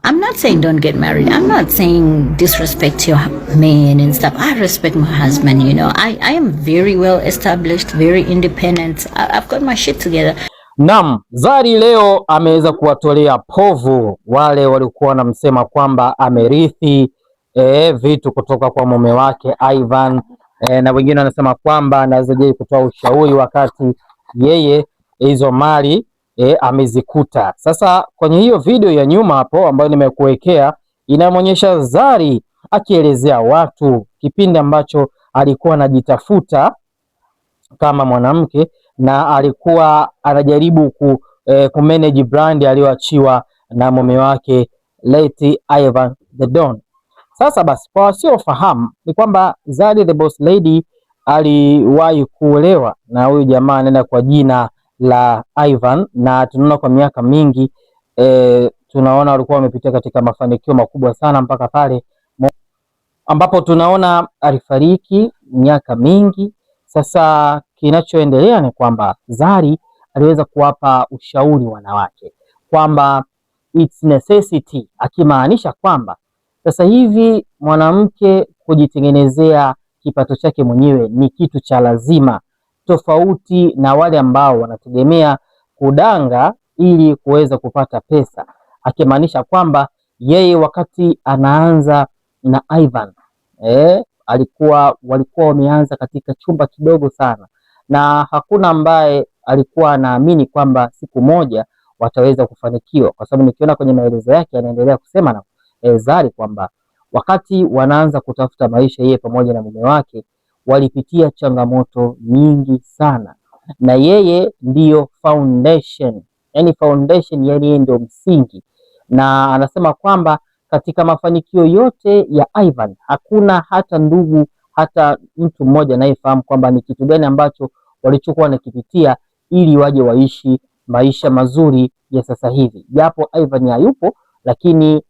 I'm not saying don't get married. I'm not saying disrespect your man and stuff. I respect my husband, you know. I am very well established, very independent. I've got my shit together. Naam, Zari leo ameweza kuwatolea povu wale walikuwa wanamsema kwamba amerithi vitu kutoka kwa mume wake Ivan, na wengine wanasema kwamba anaweza kutoa ushauri wakati yeye hizo mali amezikuta. Sasa kwenye hiyo video ya nyuma hapo ambayo nimekuwekea inamwonyesha Zari akielezea watu kipindi ambacho alikuwa anajitafuta kama mwanamke na alikuwa anajaribu kumanage brand aliyoachiwa na mume wake late Ivan the Don. Sasa basi, kwa wasiofahamu ni kwamba Zari the Boss Lady aliwahi kuolewa na huyu jamaa anaenda kwa jina la Ivan, na tunaona kwa miaka mingi tunaona walikuwa wamepitia katika mafanikio makubwa sana mpaka pale ambapo tunaona alifariki miaka mingi. Sasa kinachoendelea ni kwamba Zari aliweza kuwapa ushauri wanawake kwamba it's necessity, akimaanisha kwamba sasa hivi mwanamke kujitengenezea kipato chake mwenyewe ni kitu cha lazima, tofauti na wale ambao wanategemea kudanga ili kuweza kupata pesa. Akimaanisha kwamba yeye wakati anaanza na Ivan walikuwa wameanza katika chumba kidogo sana, na hakuna ambaye alikuwa anaamini kwamba siku moja wataweza kufanikiwa, kwa sababu nikiona kwenye maelezo yake anaendelea kusema na Zari kwamba wakati wanaanza kutafuta maisha, yeye pamoja na mume wake walipitia changamoto nyingi sana, na yeye ndiyo foundation, yani yeye ndio msingi, na anasema kwamba katika mafanikio yote ya Ivan hakuna hata ndugu, hata mtu mmoja anayefahamu kwamba ni kitu gani ambacho walichokuwa wanakipitia ili waje waishi maisha mazuri ya sasa hivi. Japo Ivan hayupo, lakini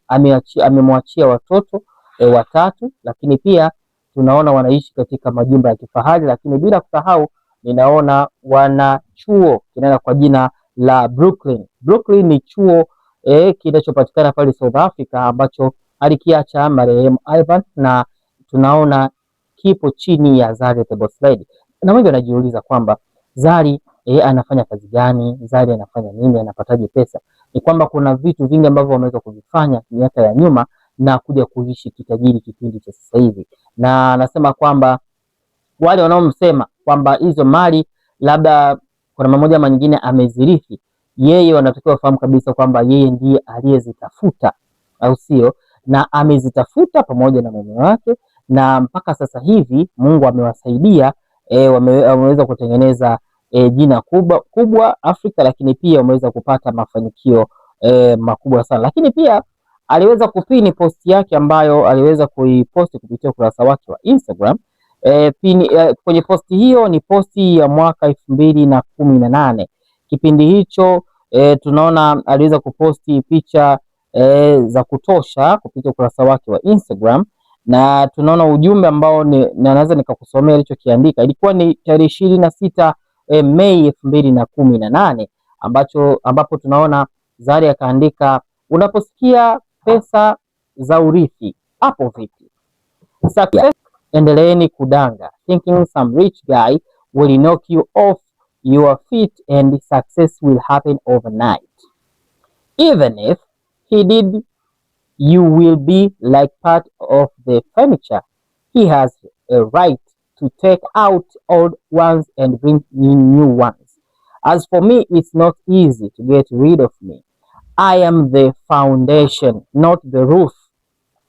amemwachia watoto watatu, lakini pia tunaona wanaishi katika majumba ya kifahari, lakini bila kusahau ninaona wana chuo kinaenda kwa jina la Brooklyn. Brooklyn ni chuo kinachopatikana pale South Africa ambacho alikiacha marehemu Ivan, na tunaona kipo chini ya Zari the Boss Lady. Na wengi wanajiuliza kwamba Zari anafanya kazi gani? Zari anafanya nini? Anapataje pesa? Ni kwamba kuna vitu vingi ambavyo wameweza kuvifanya miaka ya nyuma na kuja kuishi kitajiri kipindi cha sasa hivi, na anasema kwamba wale wanaomsema kwamba hizo mali labda kwa namna moja ama nyingine amezirithi, yeye wanatakiwa wafahamu kabisa kwamba yeye ndiye aliyezitafuta, au sio? Na amezitafuta pamoja na mume wake, na mpaka sasa hivi Mungu amewasaidia, wameweza kutengeneza jina kubwa Afrika, lakini pia wameweza kupata mafanikio makubwa sana. Lakini pia aliweza kupini posti yake ambayo aliweza kuiposti kupitia ukurasa wake wa Instagram. Kwenye posti hiyo ni posti ya mwaka 2018. Kipindi hicho tunaona aliweza kuposti picha za kutosha kupitia ukurasa wake wa Instagram, na tunaona ujumbe ambao naweza nikakusomea alichokiandika. Ilikuwa ni tarehe 26 Mei 2018 ambapo tunaona Zari akaandika, unaposikia pesa za urithi hapo vipi? Success, endeleeni kudanga, thinking some rich guy will knock you off your feet and success will happen overnight. Even if he did, you will be like part of the furniture. He has a right to take out old ones and bring in new ones. As for me, it's not easy to get rid of me. I am the foundation, not the roof.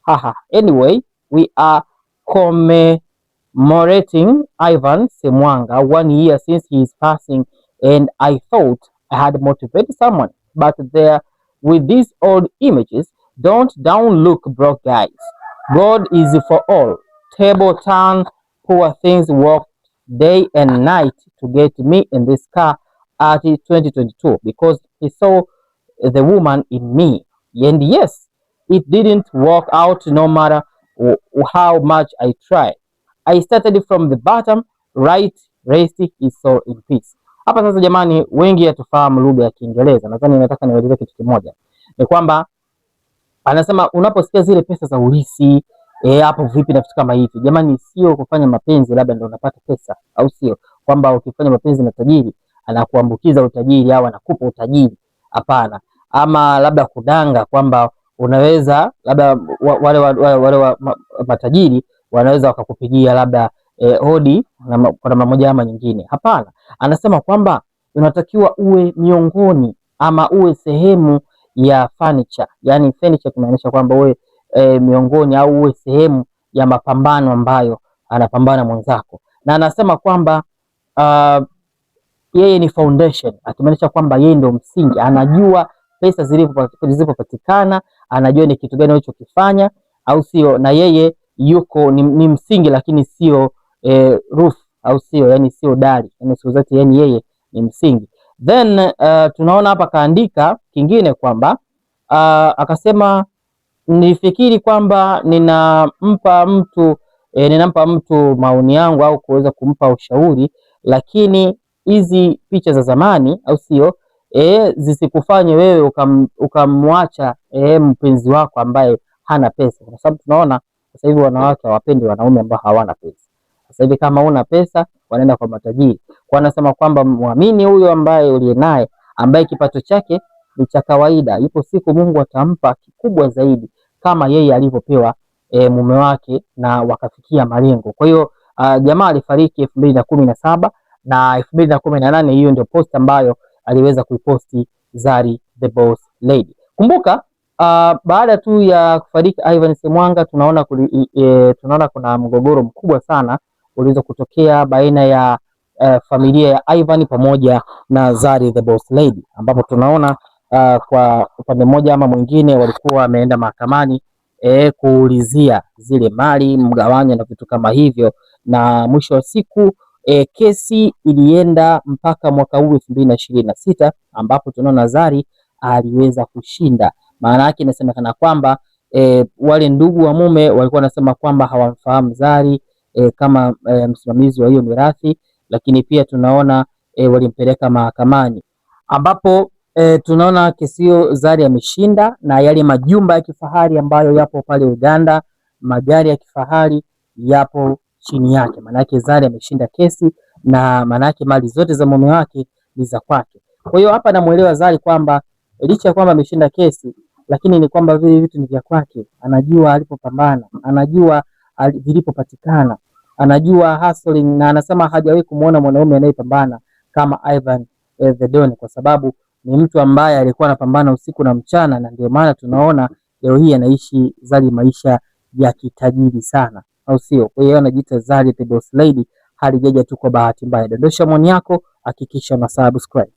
Haha. Anyway, we are commemorating Ivan Semwanga 1 year since his passing, and I thought I had motivated someone, but there with these old images, don't down look broke guys. God is for all. Table turn, poor things worked day and night to get me in this car at 2022 because he saw the woman in me. And yes, it didn't work out no matter how much I tried. I started from the bottom, right, rest his soul in peace. Hapa sasa jamani, wengi hatufahamu lugha ya Kiingereza. Nadhani nataka nieleze kitu kimoja. Ni kwamba Anasema unaposikia zile pesa za ulisi hapo vipi na vitu kama hivi. Jamani, sio kufanya mapenzi labda ndio unapata pesa, au sio? Kwamba ukifanya mapenzi na tajiri anakuambukiza utajiri au anakupa utajiri. Hapana. Ama labda kudanga kwamba unaweza labda wale matajiri wanaweza wakakupigia labda hodi kwa namna moja ama nyingine. Hapana. Anasema kwamba unatakiwa uwe miongoni ama uwe sehemu ya furniture. Yani furniture kumaanisha kwamba uwe miongoni au uwe sehemu ya mapambano ambayo anapambana mwenzako. Na anasema kwamba yeye ni foundation, akimaanisha kwamba yeye ndio msingi, anajua pesa zilipopatikana, anajua ni kitu gani unachokifanya, au sio? Na yeye yuko ni msingi, lakini sio roof, au sio? Yani sio dari, yani siku zote yani yeye ni msingi. Then tunaona hapa kaandika kingine kwamba akasema nifikiri kwamba ninampa mtu maoni yangu au kuweza kumpa ushauri, lakini hizi picha za zamani, au sio, zisikufanye wewe ukamwacha mpenzi wako ambaye hana pesa, kwa sababu tunaona sasa hivi wanawake hawapendi wanaume ambao hawana pesa. Sasa hivi kama una pesa wanaenda kwa matajiri. Kwa anasema kwamba muamini huyo ambaye uliye naye, ambaye kipato chake ni cha kawaida, ipo siku Mungu atampa kikubwa zaidi kama yeye alivyopewa mume wake na wakafikia malengo. Kwa hiyo jamaa alifariki 2017 na 2018, hiyo ndio post ambayo aliweza kuiposti Zari the Boss Lady. Kumbuka baada tu ya kufariki Ivan Ssemwanga tunaona kuna mgogoro mkubwa sana uliweza kutokea baina ya familia ya Ivan pamoja na Zari the Boss Lady, ambapo tunaona kwa upande mmoja ama mwingine walikuwa wameenda mahakamani kuulizia zile mali, mgawanyo na vitu kama hivyo, na mwisho wa siku kesi ilienda mpaka mwaka huu 2026 ambapo tunaona Zari aliweza kushinda. Maana yake inasemekana kwamba wale ndugu wa mume walikuwa wanasema kwamba hawamfahamu Zari kama msimamizi wa hiyo mirathi, lakini pia tunaona walimpeleka mahakamani ambapo tunaona kesi hiyo Zari ameshinda, na yale majumba ya kifahari ambayo yapo pale Uganda, magari ya kifahari yapo chini yake. Maana yake Zari ameshinda kesi, na maana yake mali zote za mume wake ni za kwake. Kwa hiyo hapa namuelewa Zari kwamba licha ya kwamba ameshinda kesi, lakini ni kwamba vile vitu ni vya kwake. Anajua alipopambana, anajua vilipopatikana, anajua hustling, na anasema hajawahi kumuona mwanaume anayepambana kama Ivan the Don, kwa sababu ni mtu ambaye alikuwa anapambana usiku na mchana, na ndio maana tunaona leo hii anaishi Zari maisha ya kitajiri sana, au sio? Kwa hiyo anajiita Zari the Boss Lady, halijaja tu kwa bahati mbaya. Dondosha maoni yako, hakikisha una subscribe.